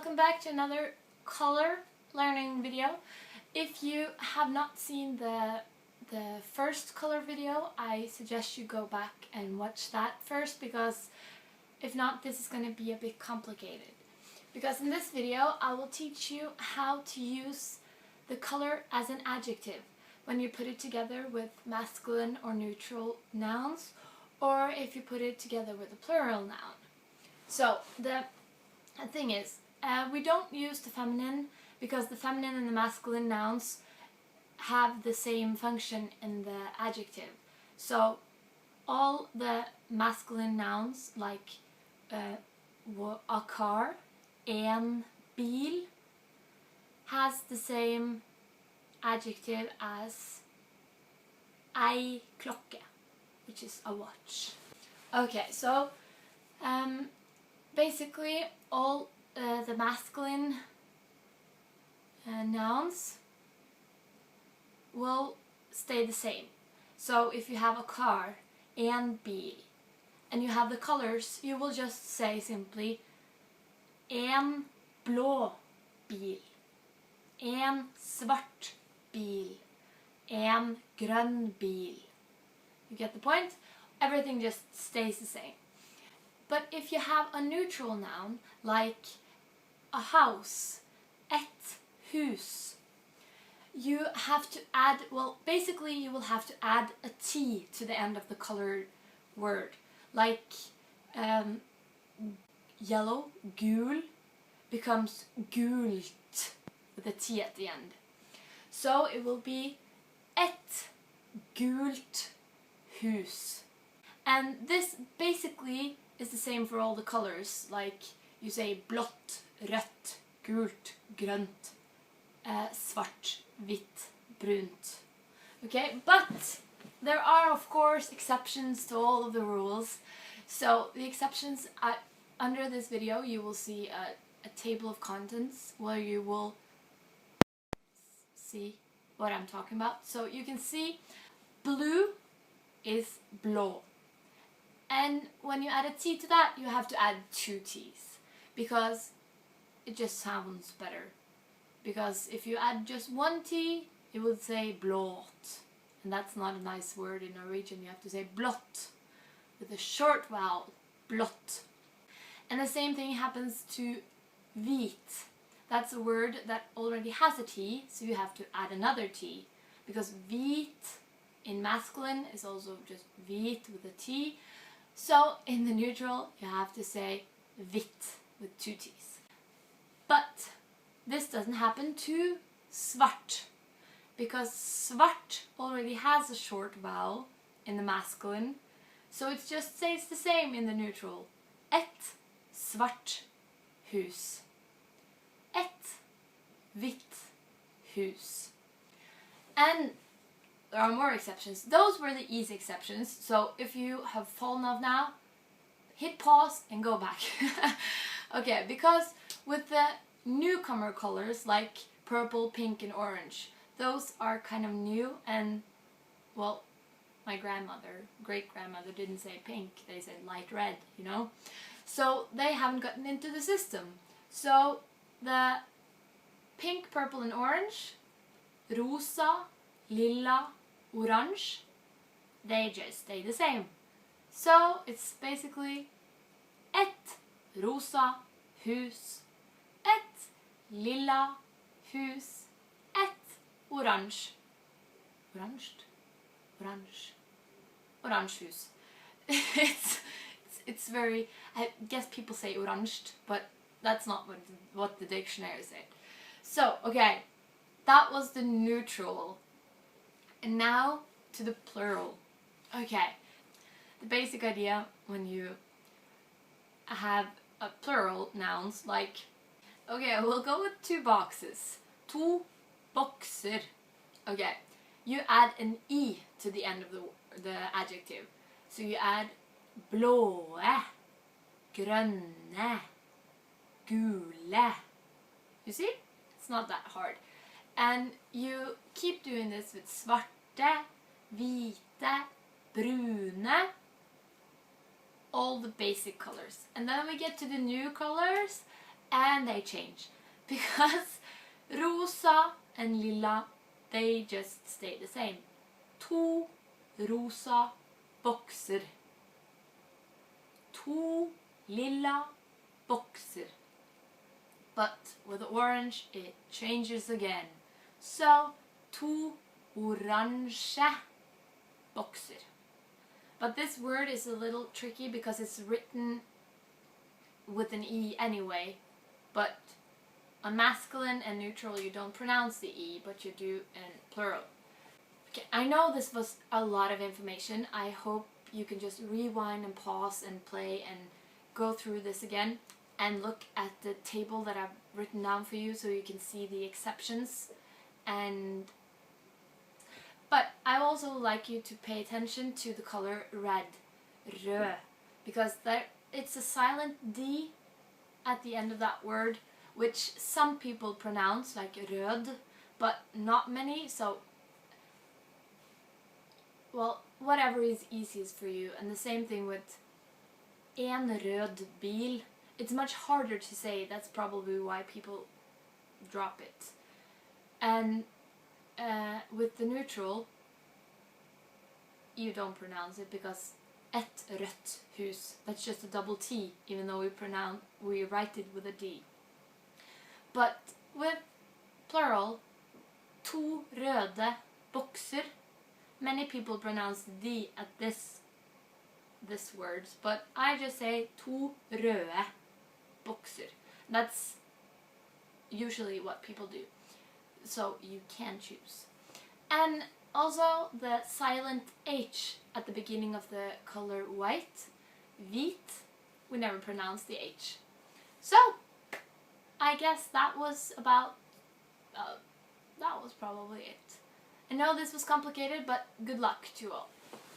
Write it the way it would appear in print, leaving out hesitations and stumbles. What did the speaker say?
welcome back to another color learning video. If you have not seen the first color video, I suggest you go back and watch that first, because if not, this is going to be a bit complicated. Because in this video I will teach you how to use the color as an adjective when you put it together with masculine or neutral nouns, or if you put it together with a plural noun. So the thing is, we don't use the feminine because the feminine and the masculine nouns have the same function in the adjective. So all the masculine nouns like a car, en bil, has the same adjective as ei klokke, which is a watch. Okay, so basically all the masculine nouns will stay the same. So if you have a car, en bil, and you have the colors, you will just say simply en blå bil, en svart bil, en grønn bil. You get the point? Everything just stays the same. But if you have a neutral noun, like a house, et hus, you have to add, well, basically you will have to add a T to the end of the colored word. Like yellow, gul, becomes gult with a T at the end. So it will be et gult hus. And this basically is the same for all the colors, like you say blått, rødt, gult, grønt, svart, hvitt, brunt. Okay, but there are of course exceptions to all of the rules. So the exceptions, under this video you will see a table of contents where you will see what I'm talking about. So you can see blue is blå. And when you add a T to that, you have to add two T's, because it just sounds better. Because if you add just one T, it would say blått. And that's not a nice word in Norwegian. You have to say blått with a short vowel, blått. And the same thing happens to hvit. That's a word that already has a T, so you have to add another T. Because hvit in masculine is also just hvit with a T. So in the neutral you have to say hvitt with two T's. But this doesn't happen to svart, because svart already has a short vowel in the masculine, so it just stays the same in the neutral. Et svart hus. Et hvitt hus. And there are more exceptions. Those were the easy exceptions, so if you have fallen off now, hit pause and go back. Okay, because with the newcomer colors like purple, pink and orange, those are kind of new, and well, my great-grandmother didn't say pink, they said light red, you know? So they haven't gotten into the system. So the pink, purple and orange, rosa, lilla, orange, they just stay the same. So it's basically et rosa hus, et lilla hus, et orange hus. It's very, I guess people say oranged, but that's not what the dictionary said. So okay, that was the neutral. And now to the plural. Okay, the basic idea when you have a plural nouns, like, okay, we'll go with two boxes. To bokser. Okay, you add an I to the end of the adjective. So you add blåe, grønne, gule. You see? It's not that hard. And you keep doing this with svarte, hvite, brune, all the basic colors. And then we get to the new colors, and they change because rosa and lilla, they just stay the same. To rosa bokser. To lilla bokser. But with orange, it changes again. So, to oransje bokser. But this word is a little tricky because it's written with an E anyway. But on masculine and neutral, you don't pronounce the E, but you do in plural. Okay, I know this was a lot of information. I hope you can just rewind and pause and play and go through this again and look at the table that I've written down for you so you can see the exceptions. But I also like you to pay attention to the color red, rød, because it's a silent D at the end of that word, which some people pronounce like rød, but not many, so well, whatever is easiest for you. And the same thing with en rød bil. It's much harder to say, that's probably why people drop it. And with the neutral, you don't pronounce it because et rødt hus, that's just a double T, even though we write it with a D. But with plural, to røde bokser, many people pronounce the D at this words, but I just say to røde bokser. That's usually what people do. So you can choose. And also the silent H at the beginning of the color white, hvit, we never pronounce the H. So I guess that was probably it. I know this was complicated, but good luck to you all.